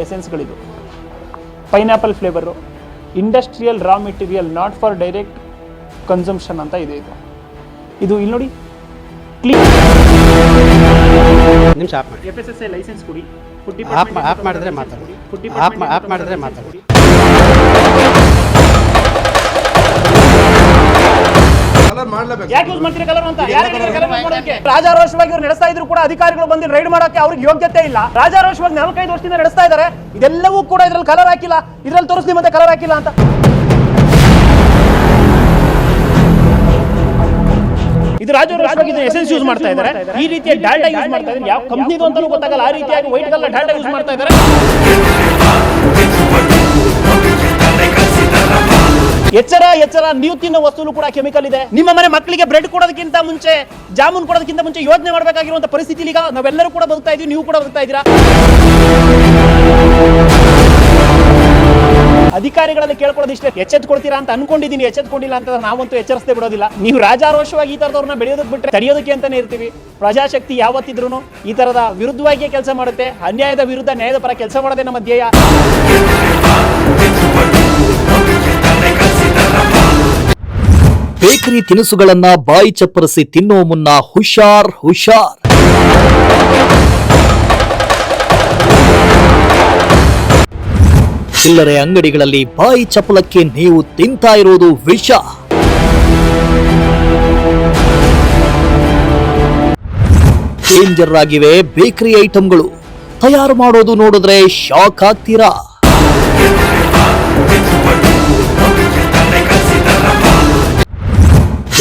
ಎಸೆನ್ಸ್ಗಳಿದು. Pineapple flavour, industrial raw material, not for direct consumption ಅಂತ ಇದೆ. ಇದು ಇಲ್ಲಿ ನೋಡಿ, ನಿಮಿಷ ಆಫ್ ಮಾಡಿ. FSSAI ಲೈಸೆನ್ಸ್ ಕೊಡಿ. ಆಫ್ ಮಾಡಿದ್ರೆ ಮಾತಾಡಿ. ಆಫ್ ಮಾಡಿದ್ರೆ ಮಾತಾಡಿ. ಯಾಕೆ ಯೂಸ್ ಮಾಡ್ತೀರಿ ಕಲರ್ ಅಂತ? ರಾಜಾರೋಷವಾಗಿ ಇವ್ರು ನಡೆಸ್ತಾ ಇದ್ರು ಕೂಡ ಅಧಿಕಾರಿಗಳು ಬಂದು ರೈಡ್ ಮಾಡೋಕೆ ಅವ್ರಿಗೆ ಯೋಗ್ಯತೆ ಇಲ್ಲ. ರಾಜಾರೋಷವಾಗಿ 4-5 ವರ್ಷದಿಂದ ನಡೆಸ್ತಾ ಇದ್ದಾರೆ. ಇದೆಲ್ಲವೂ ಕೂಡ ಇದ್ರಲ್ಲಿ ಕಲರ್ ಹಾಕಿಲ್ಲ, ಇದ್ರಲ್ಲಿ ತೋರಿಸ್ಲಿ ಮತ್ತೆ ಕಲರ್ ಹಾಕಿಲ್ಲ ಅಂತ. ಇದು ರಾಜಾರೋಷವಾಗಿ ಎಸೆನ್ಸ್ ಯೂಸ್ ಮಾಡ್ತಾ ಇದ್ದಾರೆ. ಈ ರೀತಿಯ ಡಾಟಾ ಯೂಸ್ ಮಾಡ್ತಾ ಇದ್ದಾರೆ. ಯಾವ ಕಂಪ್ನಿದು ಅಂತಾನೂ ಗೊತ್ತಾಗಲ್ಲ. ಆ ರೀತಿಯಾಗಿ ವೈಟ್ ಕಲರ್ ಡಾಟಾ ಯೂಸ್ ಮಾಡ್ತಾ ಇದ್ದಾರೆ. ಎಚ್ಚರ, ನೀವು ತಿನ್ನೋ ವಸ್ತುಲು ಕೂಡ ಕೆಮಿಕಲ್ ಇದೆ. ನಿಮ್ಮ ಮನೆ ಮಕ್ಕಳಿಗೆ ಬ್ರೆಡ್ ಕೊಡೋದಕ್ಕಿಂತ ಮುಂಚೆ, ಜಾಮೂನ್ ಕೊಡೋದಕ್ಕಿಂತ ಮುಂಚೆ ಯೋಚನೆ ಮಾಡಬೇಕಾಗಿರುವಂತ ಪರಿಸ್ಥಿತಿ ಈಗ ನಾವೆಲ್ಲರೂ ಕೂಡ ಬದುಕ್ತಾ ಇದೀವಿ. ನೀವು ಕೂಡ ಬದುಕ್ತಾ ಇದ್ದೀರಾ. ಅಧಿಕಾರಿಗಳಲ್ಲಿ ಕೇಳ್ಕೊಳ್ಳೋದಿಷ್ಟೇ, ಎಚ್ಚೆತ್ಕೊಳ್ತೀರಾ ಅಂತ ಅನ್ಕೊಂಡಿದ್ದೀನಿ. ಎಚ್ಚೆತ್ಕೊಂಡಿಲ್ಲ ಅಂತ ನಾವಂತೂ ಎಚ್ಚರಿಸದೆ ಬಿಡೋದಿಲ್ಲ. ನೀವು ರಾಜಾರೋಷವಾಗಿ ಈ ತರದವ್ರನ್ನ ಬೆಳೆಯೋದಕ್ಕೆ ಬಿಟ್ಟರೆ ತಡೆಯೋದಕ್ಕೆ ಅಂತಾನೆ ಇರ್ತೀವಿ. ಪ್ರಜಾಶಕ್ತಿ ಯಾವತ್ತಿದ್ರು ಈ ತರದ ವಿರುದ್ಧವಾಗಿಯೇ ಕೆಲಸ ಮಾಡುತ್ತೆ. ಅನ್ಯಾಯದ ವಿರುದ್ಧ ನ್ಯಾಯದ ಪರ ಕೆಲಸ ಮಾಡೋದೇ ನಮ್ಮ ಧ್ಯೇಯ. ಬೇಕರಿ ತಿನಿಸುಗಳನ್ನ ಬಾಯಿ ಚಪ್ಪರಿಸಿ ತಿನ್ನೋ ಮುನ್ನ ಹುಷಾರ್. ಚಿಲ್ಲರೆ ಅಂಗಡಿಗಳಲ್ಲಿ ಬಾಯಿ ಚಪಲಕ್ಕೆ ನೀವು ತಿಂತಾ ಇರೋದು ವಿಷ. ಡೇಂಜರ್ ಆಗಿವೆ ಬೇಕರಿ ಐಟಂಗಳು. ತಯಾರು ಮಾಡೋದು ನೋಡಿದ್ರೆ ಶಾಕ್ ಆಗ್ತೀರಾ.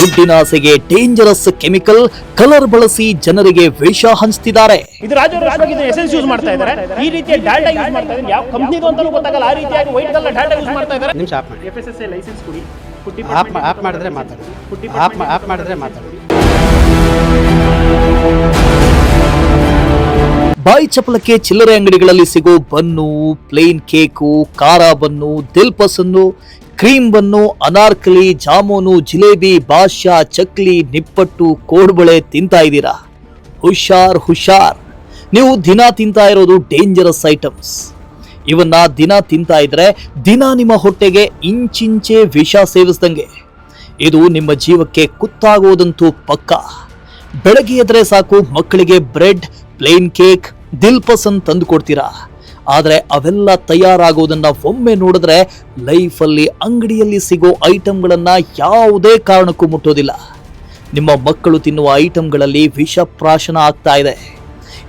ದುಡ್ಡಿನ ಆಸೆಗೆ ಡೇಂಜರಸ್ ಕೆಮಿಕಲ್ ಕಲರ್ ಬಳಸಿ ಜನರಿಗೆ ವಿಷ ಹಂಚ್ತಿದ್ದಾರೆ. ಇದು ರಾಜಾರೋಷವಾಗಿ ಎಸೆನ್ಸ್ ಯೂಸ್ ಮಾಡ್ತಾ ಇದ್ದಾರೆ. ಈ ರೀತಿಯ ಡಾಟಾ ಯೂಸ್ ಮಾಡ್ತಾ ಇದ್ದಾರೆ. ಯಾವ ಕಂಪ್ನಿದು ಅಂತಾನೂ ಗೊತ್ತಾಗಲ್ಲ. ಆ ರೀತಿಯಾಗಿ ವೈಟ್ ಕಲರ್ ಡಾಟಾ ಯೂಸ್ ಮಾಡ್ತಾ ಇದ್ದಾರೆ. ನಿಮಿಷ ಆಫ್ ಮಾಡಿ. FSSAI ಲೈಸೆನ್ಸ್ ಕೊಡಿ. ಆಫ್ ಮಾಡಿದ್ರೆ ಮಾತಾಡಿ. ಆಫ್ ಮಾಡಿದ್ರೆ ಮಾತಾಡಿ. ಬಾಯಿ ಚಪಲಕ್ಕೆ ಚಿಲ್ಲರೆ ಅಂಗಡಿಗಳಲ್ಲಿ ಸಿಗೋ ಬನ್ನು, ಪ್ಲೇನ್ ಕೇಕು, ಖಾರ ಬನ್ನು, ದಿಲ್ ಪಸಂದು, ಕ್ರೀಮ್ ಬನ್ನು, ಅನಾರ್ಕಲಿ, ಜಾಮೂನು, ಜಿಲೇಬಿ, ಬಾದ್ಶಾ, ಚಕ್ಲಿ, ನಿಪ್ಪಟ್ಟು, ಕೋಡ್ಬಳೆ ತಿಂತಾ ಇದ್ದೀರಾ. ಹುಷಾರ್. ನೀವು ದಿನ ತಿಂತಾ ಇರೋದು ಡೇಂಜರಸ್ ಐಟಮ್ಸ್. ಇವನ್ನ ದಿನ ತಿಂತಾ ಇದ್ರೆ ದಿನ ನಿಮ್ಮ ಹೊಟ್ಟೆಗೆ ಇಂಚಿಂಚೆ ವಿಷ ಸೇವಿಸ್ದಂಗೆ. ಇದು ನಿಮ್ಮ ಜೀವಕ್ಕೆ ಕುತ್ತಾಗೋದಂತೂ ಪಕ್ಕ. ಬೆಳಗ್ಗೆ ಎದ್ರೆ ಸಾಕು ಮಕ್ಕಳಿಗೆ ಬ್ರೆಡ್, ಪ್ಲೇನ್ ಕೇಕ್, ದಿಲ್ ಪಸಂದ್ ತಂದು ಕೊಡ್ತೀರಾ. ಆದರೆ ಅವೆಲ್ಲ ತಯಾರಾಗೋದನ್ನ ಒಮ್ಮೆ ನೋಡಿದ್ರೆ ಲೈಫಲ್ಲಿ ಅಂಗಡಿಯಲ್ಲಿ ಸಿಗೋ ಐಟಮ್ಗಳನ್ನ ಯಾವುದೇ ಕಾರಣಕ್ಕೂ ಮುಟ್ಟೋದಿಲ್ಲ. ನಿಮ್ಮ ಮಕ್ಕಳು ತಿನ್ನುವ ಐಟಮ್ಗಳಲ್ಲಿ ವಿಷಪ್ರಾಶನ ಆಗ್ತಾ ಇದೆ.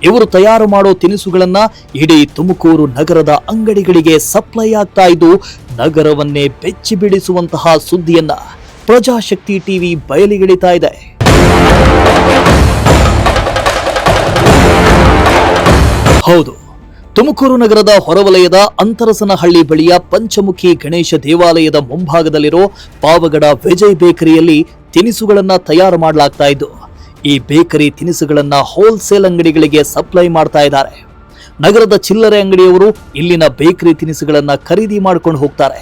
ಇವರು ತಯಾರು ಮಾಡೋ ತಿನಿಸುಗಳನ್ನ ಇಡೀ ತುಮಕೂರು ನಗರದ ಅಂಗಡಿಗಳಿಗೆ ಸಪ್ಲೈ ಆಗ್ತಾ ಇದ್ದು ನಗರವನ್ನೇ ಬೆಚ್ಚಿ ಬೀಳಿಸುವಂತಹ ಸುದ್ದಿಯನ್ನ ಪ್ರಜಾಶಕ್ತಿ ಟಿವಿ ಬಯಲಿಗೆಳಿತಾ ಇದೆ. ಹೌದು, ತುಮಕೂರು ನಗರದ ಹೊರವಲಯದ ಅಂತರಸನಹಳ್ಳಿ ಬಳಿಯ ಪಂಚಮುಖಿ ಗಣೇಶ ದೇವಾಲಯದ ಮುಂಭಾಗದಲ್ಲಿರೋ ಪಾವಗಡ ವಿಜಯ್ ಬೇಕರಿಯಲ್ಲಿ ತಿನಿಸುಗಳನ್ನ ತಯಾರು ಮಾಡಲಾಗ್ತಾ ಇದ್ದು, ಈ ಬೇಕರಿ ತಿನಿಸುಗಳನ್ನ ಹೋಲ್ಸೇಲ್ ಅಂಗಡಿಗಳಿಗೆ ಸಪ್ಲೈ ಮಾಡ್ತಾ ಇದ್ದಾರೆ. ನಗರದ ಚಿಲ್ಲರೆ ಅಂಗಡಿಯವರು ಇಲ್ಲಿನ ಬೇಕರಿ ತಿನಿಸುಗಳನ್ನ ಖರೀದಿ ಮಾಡ್ಕೊಂಡು ಹೋಗ್ತಾರೆ.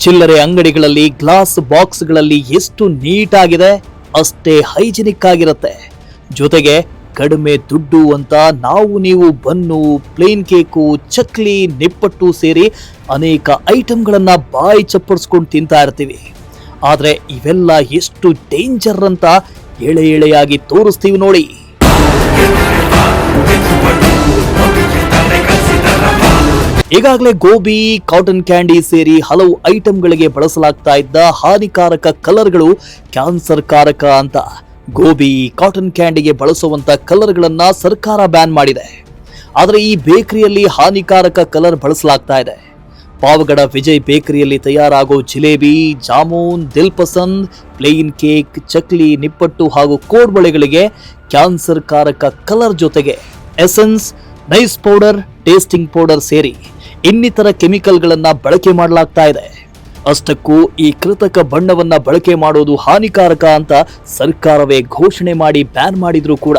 ಚಿಲ್ಲರೆ ಅಂಗಡಿಗಳಲ್ಲಿ ಗ್ಲಾಸ್ ಬಾಕ್ಸ್ಗಳಲ್ಲಿ ಎಷ್ಟು ನೀಟ್ ಆಗಿದೆ ಅಷ್ಟೇ ಹೈಜಿನಿಕ್ ಆಗಿರುತ್ತೆ. ಜೊತೆಗೆ ಕಡಿಮೆ ದುಡ್ಡು ಅಂತ ನೀವು ಬನ್ನು, ಪ್ಲೇನ್ ಕೇಕು, ಚಕ್ಲಿ, ನಿಪ್ಪಟ್ಟು ಸೇರಿ ಅನೇಕ ಐಟಮ್ಗಳನ್ನ ಬಾಯಿ ಚಪ್ಪಡಿಸ್ಕೊಂಡು ತಿಂತಾ ಇರ್ತೀವಿ. ಆದ್ರೆ ಇವೆಲ್ಲ ಎಷ್ಟು ಡೇಂಜರ್ ಅಂತ ಎಳೆಯಾಗಿ ತೋರಿಸ್ತೀವಿ ನೋಡಿ. ಈಗಾಗಲೇ ಗೋಬಿ, ಕಾಟನ್ ಕ್ಯಾಂಡಿ ಸೇರಿ ಹಲವು ಐಟಮ್ಗಳಿಗೆ ಬಳಸಲಾಗ್ತಾ ಇದ್ದ ಹಾನಿಕಾರಕ ಕಲರ್ಗಳು ಕ್ಯಾನ್ಸರ್ ಕಾರಕ ಅಂತ ಗೋಬಿ, ಕಾಟನ್ ಕ್ಯಾಂಡಿಗೆ ಬಳಸುವಂತ ಕಲರ್ಗಳನ್ನ ಸರ್ಕಾರ ಬ್ಯಾನ್ ಮಾಡಿದೆ. ಆದರೆ ಈ ಬೇಕರಿಯಲ್ಲಿ ಹಾನಿಕಾರಕ ಕಲರ್ ಬಳಸಲಾಗ್ತಾ ಇದೆ. ಪಾವಗಡ ವಿಜಯ್ ಬೇಕರಿಯಲ್ಲಿ ತಯಾರಾಗೋ ಜಿಲೇಬಿ, ಜಾಮೂನ್, ದಿಲ್ ಪಸಂದ್, ಪ್ಲೇನ್ ಕೇಕ್, ಚಕ್ಲಿ, ನಿಪ್ಪಟ್ಟು ಹಾಗೂ ಕೋಡ್ಬಳೆಗಳಿಗೆ ಕ್ಯಾನ್ಸರ್ ಕಾರಕ ಕಲರ್ ಜೊತೆಗೆ essence, nice powder, tasting powder ಸೇರಿ ಇನ್ನಿತರ ಕೆಮಿಕಲ್ಗಳನ್ನ ಬಳಕೆ ಮಾಡಲಾಗ್ತಾ ಇದೆ. ಅಷ್ಟಕ್ಕೂ ಈ ಕೃತಕ ಬಣ್ಣವನ್ನ ಬಳಕೆ ಮಾಡೋದು ಹಾನಿಕಾರಕ ಅಂತ ಸರ್ಕಾರವೇ ಘೋಷಣೆ ಮಾಡಿ ಬ್ಯಾನ್ ಮಾಡಿದ್ರು ಕೂಡ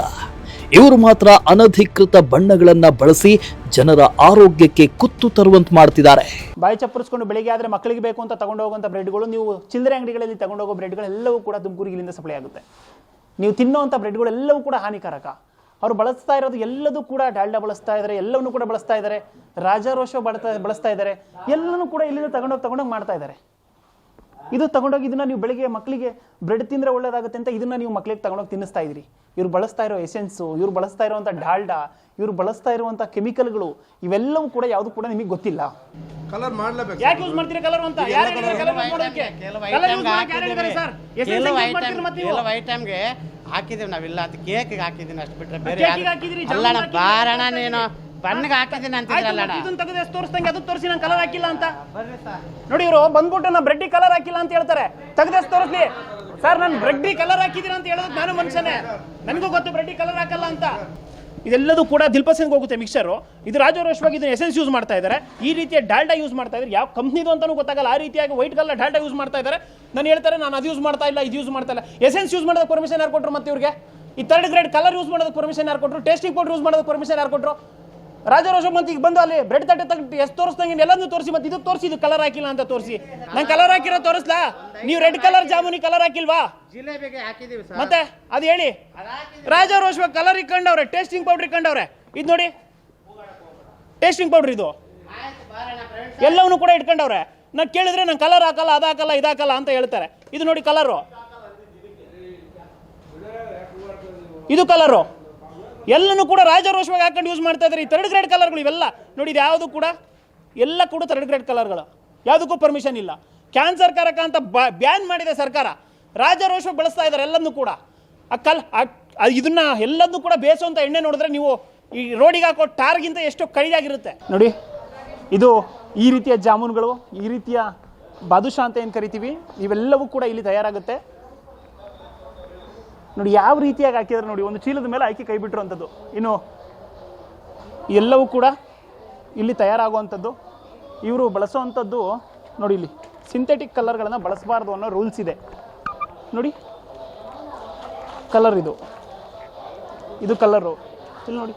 ಇವರು ಮಾತ್ರ ಅನಧಿಕೃತ ಬಣ್ಣಗಳನ್ನ ಬಳಸಿ ಜನರ ಆರೋಗ್ಯಕ್ಕೆ ಕುತ್ತು ತರುವಂತೆ ಮಾಡ್ತಿದ್ದಾರೆ. ಬಾಯಿ ಚಪ್ಪರಿಸ್ಕೊಂಡು ಬೆಳಿಗ್ಗೆ ಆದ್ರೆ ಮಕ್ಕಳಿಗೆ ಬೇಕು ಅಂತ ತಗೊಂಡು ಹೋಗುವಂತ ಬ್ರೆಡ್ಗಳು, ನೀವು ಚಿಲ್ಲರೆ ಅಂಗಡಿಗಳಲ್ಲಿ ತಗೊಂಡು ಹೋಗೋ ಬ್ರೆಡ್ಗಳೆಲ್ಲವೂ ಕೂಡ ತುಮಕೂರಿಗೆ ಇಲ್ಲಿಂದ ಸಪ್ಲೈ ಆಗುತ್ತೆ. ನೀವು ತಿನ್ನುವಂಥ ಬ್ರೆಡ್ಗಳೆಲ್ಲವೂ ಕೂಡ ಹಾನಿಕಾರಕ. ಅವ್ರು ಬಳಸ್ತಾ ಇರೋದು ಎಲ್ಲದೂ ಕೂಡ ಡಾಲ್ಡಾ ಬಳಸ್ತಾ ಇದ್ದಾರೆ, ಎಲ್ಲವನ್ನೂ ಕೂಡ ಬಳಸ್ತಾ ಇದ್ದಾರೆ, ರಾಜಾರೋಷ ಬಳಸ್ತಾ ಇದ್ದಾರೆ, ಎಲ್ಲನೂ ಕೂಡ ಇಲ್ಲಿಂದ ತಗೊಂಡೋಗಿ ಮಾಡ್ತಾ ಇದ್ದಾರೆ. ಇದು ತಗೊಂಡೋಗಿ ಇದನ್ನ ನೀವು ಬೆಳಿಗ್ಗೆ ಮಕ್ಕಳಿಗೆ ಬ್ರೆಡ್ ತಿಂದ್ರೆ ಒಳ್ಳೇದಾಗುತ್ತೆ ಅಂತ ಇದನ್ನ ನೀವು ಮಕ್ಕಳಿಗೆ ತಗೊಂಡೋಗಿ ತಿನ್ನಿಸ್ತಾ ಇದ್ರಿ. ಇವ್ರು ಬಳಸ್ತಾ ಇರೋ ಎಸೆನ್ಸು, ಇವ್ರು ಬಳಸ್ತಾ ಇರುವಂಥ ಡಾಲ್ಡಾ, ಇವ್ರು ಬಳಸ್ತಾ ಇರುವಂಥ ಕೆಮಿಕಲ್ಗಳು ಇವೆಲ್ಲವೂ ಕೂಡ ಯಾವುದು ಕೂಡ ನಿಮಗೆ ಗೊತ್ತಿಲ್ಲ. ಕಲರ್ ಮಾಡಲೇಬೇಕು. ಯಾಕೆ ಯೂಸ್ ಮಾಡ್ತೀರಾ ಕಲರ್ ಅಂತ? ಯಾರು ಹೇಳಿದ್ರು ಕಲರ್ ಯೂಸ್ ಮಾಡೋದಕ್ಕೆ? ಕಲರ್ ಯೂಸ್ ಮಾಡಕ್ಕೆ ಯಾರು ಹೇಳಿದ್ದಾರೆ ಸರ್? ಎಸೆನ್ಸ್ ಯೂಸ್ ಮಾಡ್ತೀರಾ ಮತ್ತೆ ನೀವು? ಕೆಲವು ಐಟಮ್ಗೆ ಹಾಕಿದೀವಿ ನಾವಿಲ್ಲ, ಅದು ಕೇಕ್ಗೆ ಹಾಕಿದೀನಿ ಅಷ್ಟು ಬಿಟ್ರೆ ಬೇರೆ ಕೇಕಿಗೆ ಹಾಕಿದ್ರಿ, ಅಲ್ಲ ಅಣ್ಣ, ಬಾರಣ ನೀನು ಬಣ್ಣಗೆ ಹಾಕಿದ್ದೀನಿ ಅಂತಿದ್ರಲ್ಲ ಅಣ್ಣ. ಇದನ್ನ ತೆಗೆದು ಎಷ್ಟು ತೋರಿಸ್ದಂಗೆ ಅದು ತೋರಿಸಿ ನಾನು ಕಲರ್ ಹಾಕಿಲ್ಲ ಅಂತ. ನೋಡಿ ಇವರು ಬಂದ್ಬಿಟ್ಟು ನಾನು ಬ್ರೆಡ್ಡಿ ಕಲರ್ ಹಾಕಿಲ್ಲ ಅಂತ ಹೇಳ್ತಾರೆ. ತೆಗೆದಷ್ಟು ತೋರಿಸ್ಲಿ ಸರ್, ನಾನು ಬ್ರೆಡ್ಡಿ ಕಲರ್ ಹಾಕಿದ್ದೀರಾ ಅಂತ ಹೇಳೋದು ನಾನು ಮನುಷ್ಯನೇ, ನನಗೂ ಗೊತ್ತು ಬ್ರೆಡ್ಡಿ ಕಲರ್ ಹಾಕಲ್ಲ ಅಂತ. ಇದೆಲ್ಲದೂ ಕೂಡ ದಿಲ್ಪಸನ್ಗೆ ಹೋಗುತ್ತೆ ಮಿಕ್ಸರು. ಇದು ರಾಜಾರೋಷವಾಗಿ ಇದನ್ನ ಎಸೆನ್ಸ್ ಯೂಸ್ ಮಾಡ್ತಾ ಇದ್ದಾರೆ, ಈ ರೀತಿಯ ಡಾಲ್ಡಾ ಯೂಸ್ ಮಾಡ್ತಾ ಇದ್ದಾರೆ. ಯಾವ ಕಂಪ್ನಿದು ಅಂತಾನೂ ಗೊತ್ತಾಗಲ್ಲ, ಆ ರೀತಿಯಾಗಿ ವೈಟ್ ಕಲರ್ ಡಾಲ್ಡಾ ಯೂಸ್ ಮಾಡ್ತಾ ಇದ್ದಾರೆ. ನಾನು ಹೇಳ್ತಾರೆ ನಾನು ಅದು ಯೂಸ್ ಮಾಡ್ತಾ ಇಲ್ಲ, ಇದು ಯೂಸ್ ಮಾಡ್ತಾ ಇಲ್ಲ. ಎಸೆನ್ಸ್ ಯೂಸ್ ಮಾಡೋದಕ್ಕೆ ಪರ್ಮಿಷನ್ ಯಾರು ಕೊಟ್ಟರು? ಮತ್ತೆ ಇವ್ರಿಗೆ ಈ 3rd ಗ್ರೇಡ್ ಕಲರ್ ಯೂಸ್ ಮಾಡೋದಕ್ಕೆ ಪರ್ಮಿಷನ್ ಯಾರು ಕೊಟ್ಟರು? ಟೇಸ್ಟಿಂಗ್ ಪೌಡರ್ ಯೂಸ್ ಮಾಡೋದಕ್ಕೆ ಪರ್ಮಿಷನ್ ಯಾರು ಕೊಟ್ಟರು? ರಾಜಾರೋಷ ಮತ್ತೆ ಈಗ ಬಂದು ಅಲ್ಲಿ ಬ್ರೆಡ್ ತಟ್ಟೆ ತಗೊಂಡು ಎಷ್ಟು ತೋರಿಸ್ದಂಗೆ ಎಲ್ಲನೂ ತೋರಿಸಿ, ಮತ್ತೆ ಇದು ತೋರಿಸಿ ಇದು ಕಲರ್ ಹಾಕಿಲ್ಲ ಅಂತ ತೋರಿಸಿ. ನಾನು ಕಲರ್ ಹಾಕಿರೋ ತೋರಿಸ್ಲಾ? ನೀವು ರೆಡ್ ಕಲರ್ ಜಾಮೂನಿ ಕಲರ್ ಹಾಕಿಲ್ವಾ? ಜಿಲೇಬಿಗೆ ಹಾಕಿದೀವಿ ಸರ್. ಮತ್ತೆ ಅದು ಹೇಳಿ. ರಾಜಾರೋಷ ಕಲರ್ ಇಟ್ಕೊಂಡವ್ರೆ, ಟೇಸ್ಟಿಂಗ್ ಪೌಡರ್ ಇಟ್ಕೊಂಡವ್ರೆ. ಇದು ನೋಡಿ ಟೇಸ್ಟಿಂಗ್ ಪೌಡರ್, ಇದು ಎಲ್ಲವನ್ನೂ ಕೂಡ ಇಟ್ಕೊಂಡವ್ರೆ. ನಾನು ಕೇಳಿದ್ರೆ ನಾನು ಕಲರ್ ಹಾಕಲ್ಲ, ಅದು ಹಾಕಲ್ಲ, ಇದು ಹಾಕಲ್ಲ ಅಂತ ಹೇಳ್ತಾರೆ. ಇದು ನೋಡಿ ಕಲರು, ಇದು ಕಲರು ಎಲ್ಲನೂ ಕೂಡ ರಾಜಾರೋಷವಾಗಿ ಹಾಕೊಂಡು ಯೂಸ್ ಮಾಡ್ತಾ ಇದ್ದಾರೆ. ಈ 3rd ಗ್ರೇಡ್ ಕಲರ್ಗಳು ಇವೆಲ್ಲ ನೋಡಿ, ಇದು ಯಾವುದು ಕೂಡ ಎಲ್ಲ ಕೂಡ 3rd ಗ್ರೇಡ್ ಕಲರ್ಗಳು, ಯಾವುದಕ್ಕೂ ಪರ್ಮಿಷನ್ ಇಲ್ಲ. ಕ್ಯಾನ್ಸರ್ ಕಾರಕ ಅಂತ ಬ್ಯಾನ್ ಮಾಡಿದೆ ಸರ್ಕಾರ. ರಾಜಾರೋಷ ಬಳಸ್ತಾ ಇದ್ದಾರೆ ಎಲ್ಲನೂ ಕೂಡ. ಇದನ್ನ ಎಲ್ಲದನ್ನೂ ಕೂಡ ಬೇಯಿಸುವಂಥ ಎಣ್ಣೆ ನೋಡಿದ್ರೆ ನೀವು ಈ ರೋಡಿಗೆ ಹಾಕೋ ಟಾರ್ಗಿಂತ ಎಷ್ಟು ಕಡಿದಾಗಿರುತ್ತೆ ನೋಡಿ. ಇದು ಈ ರೀತಿಯ ಜಾಮೂನುಗಳು, ಈ ರೀತಿಯ ಬಾದುಷಾ ಅಂತ ಏನು ಕರಿತೀವಿ, ಇವೆಲ್ಲವೂ ಕೂಡ ಇಲ್ಲಿ ತಯಾರಾಗುತ್ತೆ ನೋಡಿ. ಯಾವ ರೀತಿಯಾಗಿ ಹಾಕಿದ್ರೆ ನೋಡಿ, ಒಂದು ಚೀಲದ ಮೇಲೆ ಹಾಕಿ ಕೈ ಬಿಟ್ಟಿರುವಂಥದ್ದು. ಇನ್ನು ಎಲ್ಲವೂ ಕೂಡ ಇಲ್ಲಿ ತಯಾರಾಗುವಂಥದ್ದು. ಇವರು ಬಳಸುವಂಥದ್ದು ನೋಡಿ, ಇಲ್ಲಿ ಸಿಂಥೆಟಿಕ್ ಕಲರ್ಗಳನ್ನು ಬಳಸಬಾರ್ದು ಅನ್ನೋ ರೂಲ್ಸ್ ಇದೆ ನೋಡಿ. ಕಲರ್ ಇದು ಕಲರು, ಇಲ್ಲಿ ನೋಡಿ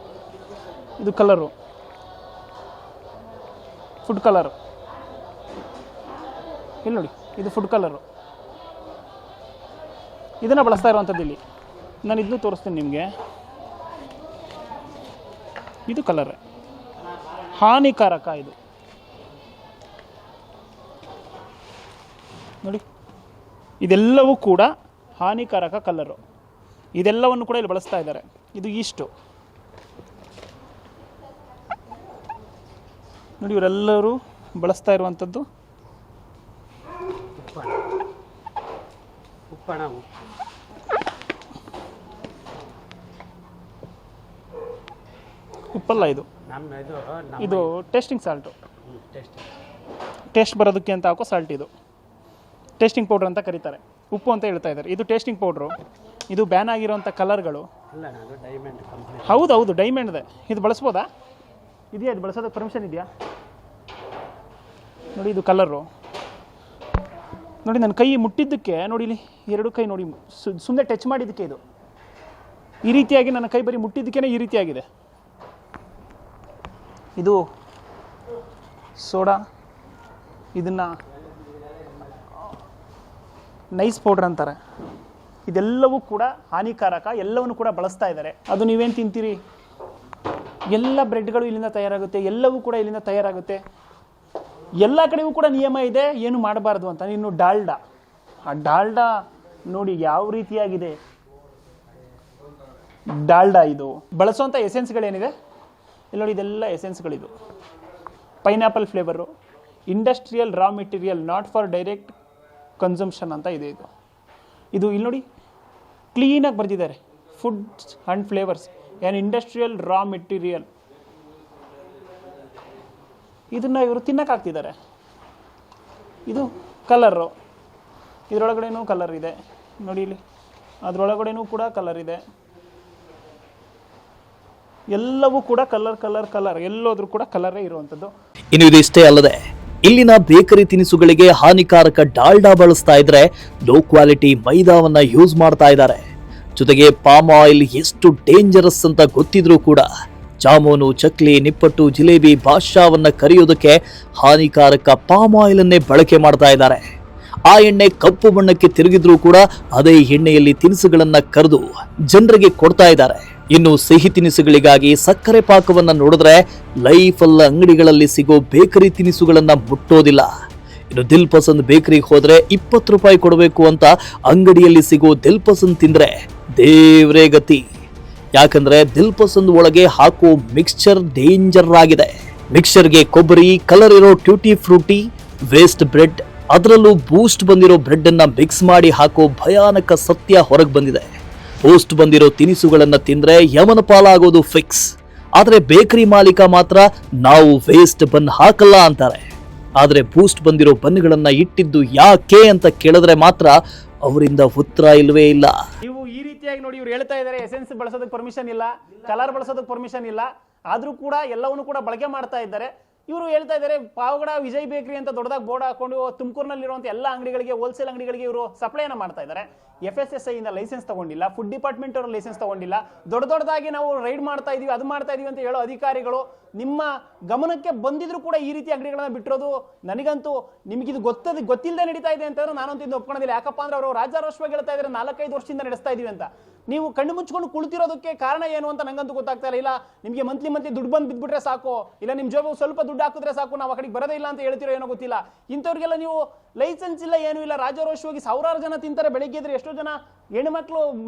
ಇದು ಕಲರು, ಫುಡ್ ಕಲರು, ಇಲ್ಲಿ ನೋಡಿ ಇದು ಫುಡ್ ಕಲರು, ಇದನ್ನು ಬಳಸ್ತಾ ಇರುವಂಥದ್ದು. ಇಲ್ಲಿ ನಾನು ಇದನ್ನು ತೋರಿಸ್ತೀನಿ ನಿಮಗೆ. ಇದು ಕಲರ್ ಹಾನಿಕಾರಕ, ಇದು ನೋಡಿ, ಇದೆಲ್ಲವೂ ಕೂಡ ಹಾನಿಕಾರಕ ಕಲರು. ಇದೆಲ್ಲವನ್ನು ಕೂಡ ಇಲ್ಲಿ ಬಳಸ್ತಾ ಇದ್ದಾರೆ. ಇದು ಇಷ್ಟು ನೋಡಿ, ಇವರೆಲ್ಲರೂ ಬಳಸ್ತಾ ಇರುವಂಥದ್ದು ಉಪ್ಪಣ. ಉಪ್ಪಲ್ಲ, ಇದು ಟೇಸ್ಟಿಂಗ್ ಸಾಲ್ಟು, ಟೇಸ್ಟ್ ಬರೋದಕ್ಕೆ ಅಂತ ಹಾಕೋ ಸಾಲ್ಟ್. ಇದು ಟೇಸ್ಟಿಂಗ್ ಪೌಡ್ರ್ ಅಂತ ಕರೀತಾರೆ, ಉಪ್ಪು ಅಂತ ಹೇಳ್ತಾ ಇದ್ದಾರೆ. ಇದು ಟೇಸ್ಟಿಂಗ್ ಪೌಡ್ರು. ಇದು ಬ್ಯಾನ್ ಆಗಿರೋಂಥ ಕಲರ್ಗಳು. ಹೌದು ಡೈಮಂಡ್ದೆ. ಇದು ಬಳಸ್ಬೋದಾ? ಇದೆಯಾ? ಇದು ಬಳಸೋದಕ್ಕೆ ಪರ್ಮಿಷನ್ ಇದೆಯಾ? ನೋಡಿ ಇದು ಕಲರು ನೋಡಿ. ನನ್ನ ಕೈ ಮುಟ್ಟಿದ್ದಕ್ಕೆ ನೋಡಿ, ಇಲ್ಲಿ 2 ಕೈ ನೋಡಿ, ಸುಮ್ಮನೆ ಟಚ್ ಮಾಡಿದ್ದಕ್ಕೆ ಇದು ಈ ರೀತಿಯಾಗಿ, ನನ್ನ ಕೈ ಬರೀ ಮುಟ್ಟಿದ್ದಕ್ಕೇ ಈ ರೀತಿಯಾಗಿದೆ. ಇದು ಸೋಡಾ, ಇದನ್ನು ನೈಸ್ ಪೌಡ್ರ್ ಅಂತಾರೆ. ಇದೆಲ್ಲವೂ ಕೂಡ ಹಾನಿಕಾರಕ, ಎಲ್ಲವನ್ನು ಕೂಡ ಬಳಸ್ತಾ ಇದ್ದಾರೆ. ಅದು ನೀವೇನು ತಿಂತೀರಿ? ಎಲ್ಲ ಬ್ರೆಡ್ಗಳು ಇಲ್ಲಿಂದ ತಯಾರಾಗುತ್ತೆ, ಎಲ್ಲವೂ ಕೂಡ ಇಲ್ಲಿಂದ ತಯಾರಾಗುತ್ತೆ. ಎಲ್ಲ ಕಡೆಯೂ ಕೂಡ ನಿಯಮ ಇದೆ ಏನು ಮಾಡಬಾರ್ದು ಅಂತ. ಇನ್ನು ಡಾಲ್ಡಾ, ಆ ಡಾಲ್ಡಾ ನೋಡಿ ಯಾವ ರೀತಿಯಾಗಿದೆ. ಡಾಲ್ಡಾ ಇದು ಬಳಸುವಂಥ ಎಸೆನ್ಸ್ಗಳೇನಿದೆ ಇಲ್ಲಿ ನೋಡಿ, ಇದೆಲ್ಲ ಎಸೆನ್ಸ್ಗಳಿದು. Pineapple flavour, industrial raw material, not for direct consumption ಅಂತ ಇದೆ. ಇದು ಇಲ್ಲಿ ನೋಡಿ ಕ್ಲೀನಾಗಿ ಬರೆದಿದ್ದಾರೆ, foods and flavours and industrial raw material. ಇದನ್ನು ಇವರು ತಿನ್ನೋಕ್ಕಾಗ್ತಿದ್ದಾರೆ. ಇದು ಕಲರು, ಇದರೊಳಗಡೆನೂ ಕಲರ್ ಇದೆ ನೋಡಿ, ಇಲ್ಲಿ ಅದರೊಳಗಡೆನೂ ಕೂಡ ಕಲರ್ ಇದೆ. ಎಲ್ಲವೂ ಕೂಡ ಕಲರ್, ಎಲ್ಲೋದ್ರೂ ಕೂಡ ಕಲರೇ ಇರುವಂಥದ್ದು. ಇನ್ನು ಇದಿಷ್ಟೇ ಅಲ್ಲದೆ ಇಲ್ಲಿನ ಬೇಕರಿ ತಿನಿಸುಗಳಿಗೆ ಹಾನಿಕಾರಕ ಡಾಲ್ಡಾ ಬಳಸ್ತಾ ಇದ್ರೆ ಲೋ ಕ್ವಾಲಿಟಿ ಮೈದಾವನ್ನ ಯೂಸ್ ಮಾಡ್ತಾ ಇದ್ದಾರೆ. ಜೊತೆಗೆ ಪಾಮ್ ಆಯಿಲ್ ಎಷ್ಟು ಡೇಂಜರಸ್ ಅಂತ ಗೊತ್ತಿದ್ರೂ ಕೂಡ ಜಾಮೂನು, ಚಕ್ಲಿ, ನಿಪ್ಪಟ್ಟು, ಜಿಲೇಬಿ, ಬಾದ್ಶಾವನ್ನ ಕರಿಯೋದಕ್ಕೆ ಹಾನಿಕಾರಕ ಪಾಮ್ ಆಯಿಲ್ ಅನ್ನೇ ಬಳಕೆ ಮಾಡ್ತಾ ಇದ್ದಾರೆ. ಆ ಎಣ್ಣೆ ಕಪ್ಪು ಬಣ್ಣಕ್ಕೆ ತಿರುಗಿದ್ರೂ ಕೂಡ ಅದೇ ಎಣ್ಣೆಯಲ್ಲಿ ತಿನಿಸುಗಳನ್ನ ಕರೆದು ಜನರಿಗೆ ಕೊಡ್ತಾ ಇದ್ದಾರೆ. ಇನ್ನು ಸಿಹಿ ತಿನಿಸುಗಳಿಗಾಗಿ ಸಕ್ಕರೆ ಪಾಕವನ್ನ ನೋಡಿದ್ರೆ ಲೈಫಲ್ಲ ಅಂಗಡಿಗಳಲ್ಲಿ ಸಿಗೋ ಬೇಕರಿ ತಿನಿಸುಗಳನ್ನ ಮುಟ್ಟೋದಿಲ್ಲ. ಇನ್ನು ದಿಲ್ ಪಸಂದ್ ಬೇಕರಿಗೆ ಹೋದ್ರೆ 20 ರೂಪಾಯಿ ಕೊಡಬೇಕು ಅಂತ ಅಂಗಡಿಯಲ್ಲಿ ಸಿಗೋ ದಿಲ್ ಪಸಂದ್ ತಿಂದ್ರೆ ದೇವ್ರೇ ಗತಿ. ಯಾಕಂದ್ರೆ ದಿಲ್ ಪಸಂದ್ ಒಳಗೆ ಹಾಕೋ ಮಿಕ್ಸ್ಚರ್ ಡೇಂಜರ್ ಆಗಿದೆ. ಮಿಕ್ಸ್ಚರ್ಗೆ ಕೊಬ್ಬರಿ, ಕಲರ್ ಇರೋ ಟ್ಯೂಟಿ ಫ್ರೂಟಿ, ವೇಸ್ಟ್ ಬ್ರೆಡ್, ಅದರಲ್ಲೂ ಬೂಸ್ಟ್ ಬಂದಿರೋ ಬ್ರೆಡ್ ಅನ್ನ ಮಿಕ್ಸ್ ಮಾಡಿ ಹಾಕೋ ಭಯಾನಕ ಸತ್ಯ ಹೊರಗೆ ಬಂದಿದೆ. ಬೂಸ್ಟ್ ಬಂದಿರೋ ತಿನಿಸುಗಳನ್ನ ತಿಂದ್ರೆ ಯಮನ ಪಾಲಾಗೋದು ಫಿಕ್ಸ್. ಆದ್ರೆ ಬೇಕರಿ ಮಾಲೀಕ ಮಾತ್ರ ನಾವು ವೇಸ್ಟ್ ಬನ್ ಹಾಕಲ್ಲ ಅಂತಾರೆ. ಆದ್ರೆ ಬೂಸ್ಟ್ ಬಂದಿರೋ ಬನ್ಗಳನ್ನ ಇಟ್ಟಿದ್ದು ಯಾಕೆ ಅಂತ ಕೇಳಿದ್ರೆ ಮಾತ್ರ ಅವರಿಂದ ಉತ್ತರ ಇಲ್ವೇ ಇಲ್ಲ. ನೀವು ಈ ರೀತಿಯಾಗಿ ನೋಡಿ, ಇವ್ರು ಹೇಳ್ತಾ ಇದ್ದಾರೆ ಎಸೆನ್ಸ್ ಬಳಸೋದಕ್ಕೆ ಪರ್ಮಿಷನ್ ಇಲ್ಲ, ಕಲರ್ ಬಳಸೋದಕ್ಕೆ ಪರ್ಮಿಷನ್ ಇಲ್ಲ, ಆದ್ರೂ ಕೂಡ ಎಲ್ಲವನ್ನು ಕೂಡ ಬಳಕೆ ಮಾಡ್ತಾ ಇದ್ದಾರೆ. ಇವರು ಹೇಳ್ತಾ ಇದ್ದಾರೆ ಪಾವಗಡ ವಿಜಯ್ ಬೇಕರಿ ಅಂತ ದೊಡ್ಡದಾಗಿ ಬೋರ್ಡ್ ಹಾಕೊಂಡು ತುಮಕೂರಿನಲ್ಲಿರುವಂಥ ಎಲ್ಲ ಅಂಗಡಿಗಳಿಗೆ, ಹೋಲ್ಸೇಲ್ ಅಂಗಡಿಗಳಿಗೆ ಇವರು ಸಪ್ಲೈನ ಮಾಡ್ತಾ ಇದ್ದಾರೆ. FSSAI ಇಂದ ಲೈಸೆನ್ಸ್ ತಗೊಂಡಿಲ್ಲ, ಫುಡ್ ಡಿಪಾರ್ಟ್ಮೆಂಟ್ ಅವರು ಲೈಸೆನ್ಸ್ ತಗೊಂಡಿಲ್ಲ. ದೊಡ್ಡದಾಗಿ ನಾವು ರೈಡ್ ಮಾಡ್ತಾ ಇದೀವಿ, ಅದು ಮಾಡ್ತಾ ಇದೀವಿ ಅಂತ ಹೇಳೋ ಅಧಿಕಾರಿಗಳು ನಿಮ್ಮ ಗಮನಕ್ಕೆ ಬಂದಿದ್ರು ಕೂಡ ಈ ರೀತಿ ಅಂಗಡಿಗಳನ್ನ ಬಿಟ್ಟಿರೋದು ನನಗಂತೂ ನಿಮಗಿದು ಗೊತ್ತಿಲ್ಲದೆ ನಡೀತಾ ಇದೆ ಅಂತಂದ್ರೆ ನಾನಂತೂ ಇದು ಒಪ್ಕೊಳ್ಳೋದಿಲ್ಲ. ಯಾಕಪ್ಪ ಅಂದ್ರೆ ಅವರು ರಾಜ್ಯಾರೋಷವಾಗಿ ಹೇಳ್ತಾ ಇದ್ದಾರೆ 4-5 ವರ್ಷದಿಂದ ನಡೆಸ್ತಾ ಇದೀವಿ ಅಂತ. ನೀವು ಕಣ್ಣು ಮುಚ್ಕೊಂಡು ಕುಳಿತಿರೋದಕ್ಕೆ ಕಾರಣ ಏನು ಅಂತ ನಂಗಂತೂ ಗೊತ್ತಾಗ್ತಾ ಇಲ್ಲ. ನಿಮಗೆ ಮಂತ್ಲಿ ದುಡ್ಡು ಬಂದು ಬಿದ್ಬಿಟ್ರೆ ಸಾಕು, ಇಲ್ಲ ನಿಮ್ಮ ಜೋಬು ಸ್ವಲ್ಪ ದುಡ್ಡು ಹಾಕಿದ್ರೆ ಸಾಕು, ನಾವು ಆ ಕಡೆಗೆ ಬರೋದೇ ಇಲ್ಲ ಅಂತ ಹೇಳ್ತಿರೋ ಏನೋ ಗೊತ್ತಿಲ್ಲ. ಇಂಥವ್ರಿಗೆಲ್ಲ ನೀವು ಲೈಸೆನ್ಸ್ ಇಲ್ಲ, ಏನೂ ಇಲ್ಲ, ರಾಜ್ಯಾರೋಷವಾಗಿ 1000 ಜನ ತಿಂತಾರೆ. ಬೆಳಿಗ್ಗೆ ಇದ್ರೆ ಎಷ್ಟೋ ಜನ ಹೆಣ್ಣು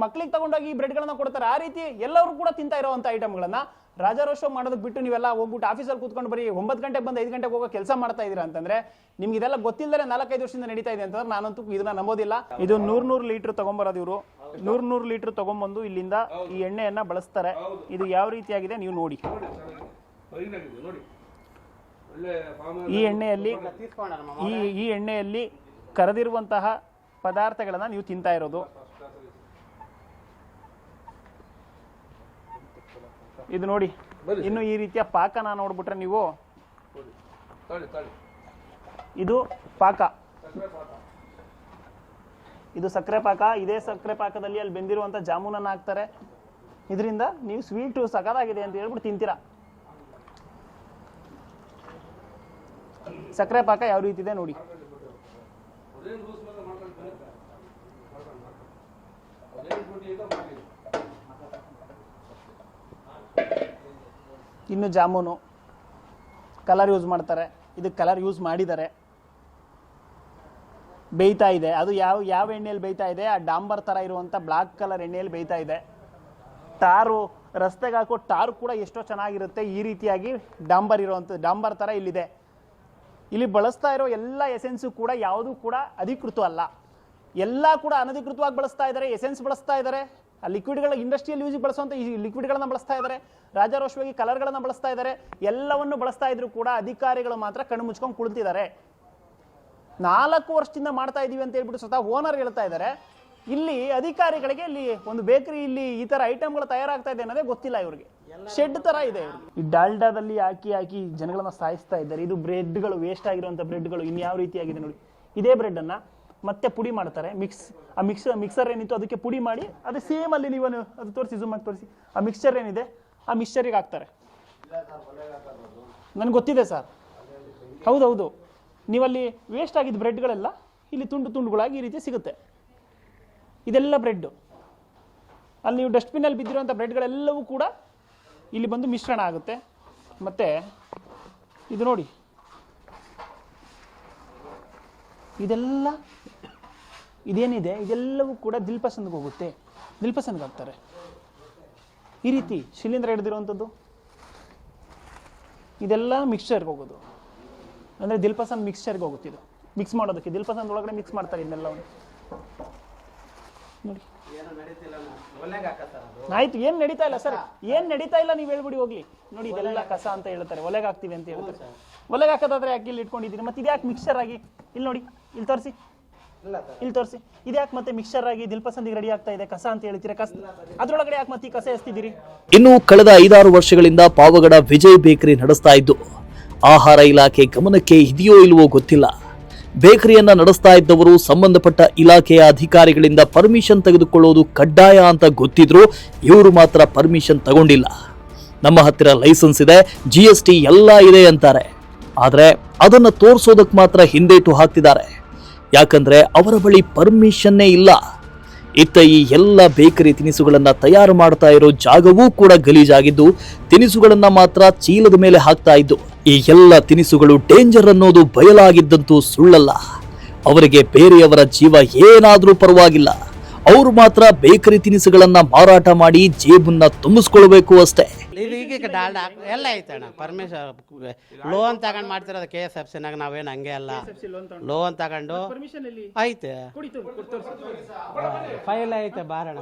ಮಕ್ಕಳಿಗೆ ತಗೊಂಡೋಗಿ ಈ ಬ್ರೆಡ್ಗಳನ್ನ ಕೊಡ್ತಾರೆ. ಆ ರೀತಿ ಎಲ್ಲರೂ ಕೂಡ ತಿಂತಾ ಇರೋವಂಥ ಐಟಮ್ಗಳನ್ನ ರಾಜಾರೋಷ ಮಾಡೋದಕ್ಕೆ ಬಿಟ್ಟು ನೀವೆಲ್ಲ ಹೋಗ್ಬಿಟ್ಟು ಆಫೀಸಲ್ಲಿ ಕೂತ್ಕೊಂಡು ಬರೀ 9 ಗಂಟೆಗೆ ಬಂದು 5 ಗಂಟೆಗೆ ಹೋಗೋ ಕೆಲಸ ಮಾಡ್ತಾ ಇದೀರಾ ಅಂತಂದ್ರೆ ನಿಮ್ಗೆ ಇದೆಲ್ಲ ಗೊತ್ತಿಲ್ಲದೆ 4-5 ವರ್ಷದಿಂದ ನಡೀತಾ ಇದೆ ಅಂತಂದ್ರೆ ನಾನಂತೂ ಇದನ್ನ ನಂಬೋದಿಲ್ಲ. ಇದು 100 ಲೀಟರ್ ತಗೊಂಬರೋದು. ಇವರು 100 ಲೀಟರ್ ತಗೊಂಡ್ಬಂದು ಇಲ್ಲಿಂದ ಈ ಎಣ್ಣೆಯನ್ನ ಬಳಸ್ತಾರೆ. ಇದು ಯಾವ ರೀತಿಯಾಗಿದೆ ನೀವು ನೋಡಿ. ಈ ಎಣ್ಣೆಯಲ್ಲಿ ಕರೆದಿರುವಂತಹ ಪದಾರ್ಥಗಳನ್ನ ನೀವು ತಿಂತಾ ಇರೋದು. ಇದು ನೋಡಿ, ಇನ್ನು ಈ ರೀತಿಯ ಪಾಕನ ನೋಡ್ಬಿಟ್ರೆ ನೀವು, ಇದು ಪಾಕ, ಇದು ಸಕ್ಕರೆ ಪಾಕ. ಇದೇ ಸಕ್ಕರೆ ಪಾಕದಲ್ಲಿ ಅಲ್ಲಿ ಬೆಂದಿರುವಂತ ಜಾಮೂನನ್ನ ಹಾಕ್ತಾರೆ. ಇದರಿಂದ ನೀವು ಸ್ವೀಟು ಸಖತ್ತಾಗಿದೆ ಅಂತ ಹೇಳ್ಬಿಟ್ಟು ತಿಂತೀರಾ. ಸಕ್ಕರೆ ಪಾಕ ಯಾವ ರೀತಿ ಇದೆ ನೋಡಿ. ಇನ್ನು ಜಾಮೂನು ಕಲರ್ ಯೂಸ್ ಮಾಡ್ತಾರೆ. ಇದಕ್ಕೆ ಕಲರ್ ಯೂಸ್ ಮಾಡಿದ್ದಾರೆ. ಬೇಯ್ತಾ ಇದೆ. ಅದು ಯಾವ ಎಣ್ಣೆಯಲ್ಲಿ ಬೇಯ್ತಾ ಇದೆ? ಆ ಡಾಂಬರ್ ತರ ಇರುವಂತ ಬ್ಲಾಕ್ ಕಲರ್ ಎಣ್ಣೆಯಲ್ಲಿ ಬೇಯ್ತಾ ಇದೆ. ಟಾರು, ರಸ್ತೆಗೆ ಹಾಕೋ ಟಾರು ಕೂಡ ಎಷ್ಟೋ ಚೆನ್ನಾಗಿರುತ್ತೆ. ಈ ರೀತಿಯಾಗಿ ಡಾಂಬರ್ ತರ ಇಲ್ಲಿದೆ. ಇಲ್ಲಿ ಬಳಸ್ತಾ ಇರೋ ಎಲ್ಲ ಎಸೆನ್ಸು ಕೂಡ ಯಾವುದು ಕೂಡ ಅಧಿಕೃತ ಅಲ್ಲ. ಎಲ್ಲ ಕೂಡ ಅನಧಿಕೃತವಾಗಿ ಬಳಸ್ತಾ ಇದ್ದಾರೆ. ಎಸೆನ್ಸ್ ಬಳಸ್ತಾ ಇದ್ದಾರೆ, ಆ ಲಿಕ್ವಿಡ್ಗಳ ಇಂಡಸ್ಟ್ರಿಯಲ್ ಯೂಸಿಗೆ ಬಳಸುವಂಥ ಈ ಲಿಕ್ವಿಡ್ಗಳನ್ನ ಬಳಸ್ತಾ ಇದ್ದಾರೆ. ರಾಜಾರೋಷವಾಗಿ ಕಲರ್ಗಳನ್ನ ಬಳಸ್ತಾ ಇದ್ದಾರೆ. ಎಲ್ಲವನ್ನು ಬಳಸ್ತಾ ಇದ್ರು ಕೂಡ ಅಧಿಕಾರಿಗಳು ಮಾತ್ರ ಕಣ್ಣು ಮುಚ್ಕೊಂಡು ಕುಳಿತಿದ್ದಾರೆ. 4 ವರ್ಷದಿಂದ ಮಾಡ್ತಾ ಇದೀವಿ ಅಂತ ಹೇಳ್ಬಿಟ್ಟು ಸ್ವತಃ ಓನರ್ ಹೇಳ್ತಾ ಇದ್ದಾರೆ. ಇಲ್ಲಿ ಅಧಿಕಾರಿಗಳಿಗೆ ಇಲ್ಲಿ ಒಂದು ಬೇಕರಿ ಇಲ್ಲಿ ಈ ತರ ಐಟಮ್ಗಳು ತಯಾರಾಗ್ತಾ ಇದೆ ಅನ್ನೋದೇ ಗೊತ್ತಿಲ್ಲ ಇವ್ರಿಗೆ. ಶೆಡ್ ತರ ಇದೆ ಇವ್ರಿಗೆ. ಈ ಡಾಲ್ಡಾದಲ್ಲಿ ಹಾಕಿ ಜನಗಳನ್ನ ಸಾಯಿಸ್ತಾ ಇದ್ದಾರೆ. ಇದು ಬ್ರೆಡ್ಗಳು, ವೇಸ್ಟ್ ಆಗಿರುವಂತ ಬ್ರೆಡ್ಗಳು ಇನ್ಯಾವ ರೀತಿಯಾಗಿದೆ ನೋಡಿ. ಇದೇ ಬ್ರೆಡ್ ಅನ್ನ ಮತ್ತೆ ಪುಡಿ ಮಾಡ್ತಾರೆ. ಮಿಕ್ಸರ್ ಏನಿತ್ತು ಅದಕ್ಕೆ ಪುಡಿ ಮಾಡಿ ಅದು ಸೇಮ್ ಅಲ್ಲಿ ನೀವು ಅದು ತೋರಿಸಿ, ಜೂಮ್ ಆಗಿ ತೋರಿಸಿ. ಆ ಮಿಕ್ಸ್ಚರ್ ಏನಿದೆ ಆ ಮಿಕ್ಸ್ಚರಿಗೆ ಹಾಕ್ತಾರೆ. ನನ್ಗೆ ಗೊತ್ತಿದೆ ಸರ್, ಹೌದೌದು. ನೀವಲ್ಲಿ ವೇಸ್ಟ್ ಆಗಿದ್ದ ಬ್ರೆಡ್ಗಳೆಲ್ಲ ಇಲ್ಲಿ ತುಂಡುಗಳಾಗಿ ಈ ರೀತಿ ಸಿಗುತ್ತೆ. ಇದೆಲ್ಲ ಬ್ರೆಡ್ ಅಲ್ಲಿ ನೀವು ಡಸ್ಟ್ಬಿನಲ್ಲಿ ಬಿದ್ದಿರುವಂಥ ಬ್ರೆಡ್ಗಳೆಲ್ಲವೂ ಕೂಡ ಇಲ್ಲಿ ಬಂದು ಮಿಶ್ರಣ ಆಗುತ್ತೆ. ಮತ್ತೆ ಇದು ನೋಡಿ, ಇದೆಲ್ಲ ಇದೇನಿದೆ ಇದೆಲ್ಲವೂ ಕೂಡ ದಿಲ್ ಪಸಂದ್ಗೆ ಹೋಗುತ್ತೆ. ದಿಲ್ ಪಸಂದ್ಗೆ ಹಾಕ್ತಾರೆ. ಈ ರೀತಿ ಶಿಲೀಂಧ್ರ ಹಿಡಿದಿರುವಂಥದ್ದು ಇದೆಲ್ಲ ಮಿಕ್ಸ್ಚರ್ಗೆ ಹೋಗೋದು. ಅಂದರೆ ದಿಲ್ ಪಸಂದ್ ಮಿಕ್ಸ್ಚರ್ಗೆ ಹೋಗುತ್ತೆ. ಇದು ಮಿಕ್ಸ್ ಮಾಡೋದಕ್ಕೆ ದಿಲ್ ಪಸಂದ್ ಒಳಗಡೆ ಮಿಕ್ಸ್ ಮಾಡ್ತಾರೆ ಇದನ್ನೆಲ್ಲವನ್ನು ನೋಡಿ. ಆಯ್ತು, ಏನ್ ನಡೀತಾ ಇಲ್ಲ ಸರ್, ಏನ್ ನಡೀತಾ ಇಲ್ಲ ನೀವು ಹೇಳ್ಬಿಡಿ ಹೋಗ್ಲಿ. ನೋಡಿ ಇದೆಲ್ಲ ಕಸ ಅಂತ ಹೇಳ್ತಾರೆ, ಒಲೆಗೆ ಹಾಕ್ತಿವಿ ಅಂತ ಹೇಳ್ತಾರೆ. ಒಲೆಗೆ ಹಾಕೋದಾದ್ರೆ ಯಾಕೆ ಇಲ್ಲಿ ಇಟ್ಕೊಂಡಿದ್ದೀರಿ? ಮತ್ತೆ ಇದ್ಯಾಕೆ ಮಿಕ್ಸ್ಚರ್ ಆಗಿ ಇಲ್ಲಿ ನೋಡಿ, ಇಲ್ಲಿ ತೋರಿಸಿ, ಇಲ್ಲಿ ತೋರಿಸಿ. ಇದ್ಯಾಕೆ ಮತ್ತೆ ಮಿಕ್ಸ್ಚರ್ ಆಗಿ ದಿಲ್ ಪಸಂದಿಗೆ ರೆಡಿ ಆಗ್ತಾ ಇದೆ ಕಸ ಅಂತ ಹೇಳ್ತೀರಾ? ಕಸ ಅದ್ರೊಳಗಡೆ ಯಾಕೆ ಮತ್ತೆ ಕಸ ಎಸ್ತಿದ್ದೀರಿ? ಇನ್ನು ಕಳೆದ 5-6 ವರ್ಷಗಳಿಂದ ಪಾವಗಡ ವಿಜಯ್ ಬೇಕರಿ ನಡೆಸ್ತಾ ಇದ್ದು ಆಹಾರ ಇಲಾಖೆ ಗಮನಕ್ಕೆ ಇದೆಯೋ ಇಲ್ವೋ ಗೊತ್ತಿಲ್ಲ. ಬೇಕರಿಯನ್ನ ನಡೆಸ್ತಾ ಇದ್ದವರು ಸಂಬಂಧಪಟ್ಟ ಇಲಾಖೆಯ ಅಧಿಕಾರಿಗಳಿಂದ ಪರ್ಮಿಷನ್ ತೆಗೆದುಕೊಳ್ಳೋದು ಕಡ್ಡಾಯ ಅಂತ ಗೊತ್ತಿದ್ರು ಇವರು ಮಾತ್ರ ಪರ್ಮಿಷನ್ ತಗೊಂಡಿಲ್ಲ. ನಮ್ಮ ಹತ್ತಿರ ಲೈಸೆನ್ಸ್ ಇದೆ, GST ಎಲ್ಲ ಇದೆ ಅಂತಾರೆ. ಆದರೆ ಅದನ್ನು ತೋರಿಸೋದಕ್ಕೆ ಮಾತ್ರ ಹಿಂದೇಟು ಹಾಕ್ತಿದ್ದಾರೆ. ಯಾಕಂದ್ರೆ ಅವರ ಬಳಿ ಪರ್ಮಿಷನ್ನೇ ಇಲ್ಲ. ಇತ್ತ ಈ ಎಲ್ಲ ಬೇಕರಿ ತಿನಿಸುಗಳನ್ನ ತಯಾರು ಮಾಡ್ತಾ ಇರೋ ಜಾಗವೂ ಕೂಡ ಗಲೀಜಾಗಿದ್ದು ತಿನಿಸುಗಳನ್ನ ಮಾತ್ರ ಚೀಲದ ಮೇಲೆ ಹಾಕ್ತಾ ಇದ್ದು ಈ ಎಲ್ಲ ತಿನಿಸುಗಳು ಡೇಂಜರ್ ಅನ್ನೋದು ಬಯಲಾಗಿದ್ದಂತೂ ಸುಳ್ಳಲ್ಲ. ಅವರಿಗೆ ಬೇರೆಯವರ ಜೀವ ಏನಾದ್ರೂ ಪರವಾಗಿಲ್ಲ, ಅವರು ಮಾತ್ರ ಬೇಕರಿ ತಿನಿಸುಗಳನ್ನ ಮಾರಾಟ ಮಾಡಿ ಜೇಬನ್ನ ತುಂಬಿಸ್ಕೊಳ್ಬೇಕು ಅಷ್ಟೇ. ಈಗ ಡಾಲ್ಡಾ ಎಲ್ಲ ಐತೆ ಅಣ್ಣ. ಲೋನ್ ತಗೊಂಡು ಮಾಡ್ತಿರೋದು KSFCನಾಗ. ನಾವೇನು ಹಂಗೆ ಅಲ್ಲ, ಲೋನ್ ತಗೊಂಡು ಐತೆ, ಫೈಲ್ ಐತೆ, ಬಾರಣ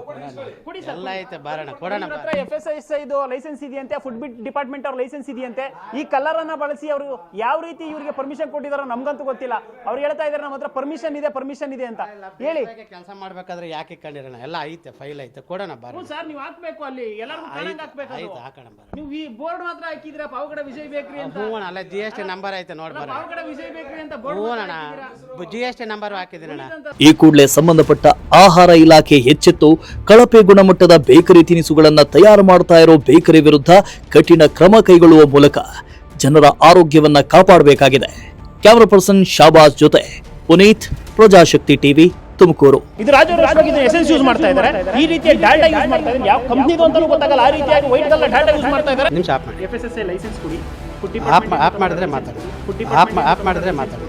ಎಲ್ಲ ಐತೆ, ಬಾರಣ ಕೊಡೋಣ. FSSAI ಲೈಸೆನ್ಸ್ ಇದೆಯಂತೆ, ಫುಡ್ ಡಿಪಾರ್ಟ್ಮೆಂಟ್ ಅವ್ರ ಲೈಸೆನ್ಸ್ ಇದೆಯಂತೆ. ಈ ಕಲರ್ ಅನ್ನ ಬಳಸಿ ಅವರು ಯಾವ ರೀತಿ ಇವರಿಗೆ ಪರ್ಮಿಷನ್ ಕೊಟ್ಟಿದಾರೋ ನಮ್ಗಂತೂ ಗೊತ್ತಿಲ್ಲ. ಅವ್ರು ಹೇಳ್ತಾ ಇದಾರೆ ನಮ್ಮ ಹತ್ರ ಪರ್ಮಿಷನ್ ಇದೆ ಅಂತ ಹೇಳಿ. ಕೆಲಸ ಮಾಡ್ಬೇಕಾದ್ರೆ ಯಾಕೆ ಇಟ್ಕೊಂಡಿರೋಣ? ಎಲ್ಲ ಐತೆ, ಫೈಲ್ ಐತೆ, ಕೊಡೋಣ ಬಾರ ಸರ್. ನೀವು ಹಾಕ್ಬೇಕು, ಅಲ್ಲಿ ಎಲ್ಲರಿಗೂ ಹಾಕ್ಬೇಕು. ಹಾಕೋಣ ಬಾರ. ನೀವು ಈ ಬೋರ್ಡ್ ಮಾತ್ರ ಹಾಕಿದ್ರೆ ಪಾವಗಡ ವಿಜಯ್ ಬೇಕರಿ ಅಂತ. ಅಲ್ಲ GST ನಂಬರ್ ಐತೆ ನೋಡಿ ಬಾರ. ಪಾವಗಡ ವಿಜಯ್ ಬೇಕರಿ ಅಂತ ಬೋರ್ಡ್ GST ನಂಬರ್ ಹಾಕಿದ್ದೀನಣ್ಣ. ಈ ಕೂಡಲೇ ಸಂಬಂಧಪಟ್ಟ ಆಹಾರ ಇಲಾಖೆ ಎಚ್ಚೆತ್ತು ಕಳಪೆ ಗುಣಮಟ್ಟದ ಬೇಕರಿ ತಿನಿಸುಗಳನ್ನ ತಯಾರು ಮಾಡ್ತಾ ಇರೋ ಬೇಕರಿ ವಿರುದ್ಧ ಕಠಿಣ ಕ್ರಮ ಕೈಗೊಳ್ಳುವ ಮೂಲಕ ಜನರ ಆರೋಗ್ಯವನ್ನ ಕಾಪಾಡಬೇಕಾಗಿದೆ. ಕ್ಯಾಮರಾ ಪರ್ಸನ್ ಶಾಬಾಜ್ ಜೊತೆ ಪುನೀತ್, ಪ್ರಜಾಶಕ್ತಿ ಟಿವಿ, ತುಮಕೂರು. ಇದು ರಾಜರು ಎಸೆನ್ಸ್ ಯೂಸ್ ಮಾಡ್ತಾ ಇದ್ದಾರೆ, ಈ ರೀತಿಯ ಡಾಟಾ ಯೂಸ್ ಮಾಡ್ತಾ ಇದ್ದಾರೆ. ಯಾವ ಕಂಪನಿದು ಅಂತಾನೂ ಗೊತ್ತಾಗಲ್ಲ, ಆ ರೀತಿಯಾಗಿ ವೈಟ್ ಕಲರ್ ಡಾಟಾ ಯೂಸ್ ಮಾಡ್ತಾ ಇದ್ದಾರೆ. ನಿಮಿಷ ಆಫ್ ಮಾಡಿ. FSSAI ಲೈಸೆನ್ಸ್ ಕೊಡಿ. ಆಫ್ ಮಾಡಿದ್ರೆ ಮಾತಾಡಿ. ಆಫ್ ಮಾಡಿದ್ರೆ ಮಾತಾಡಿ.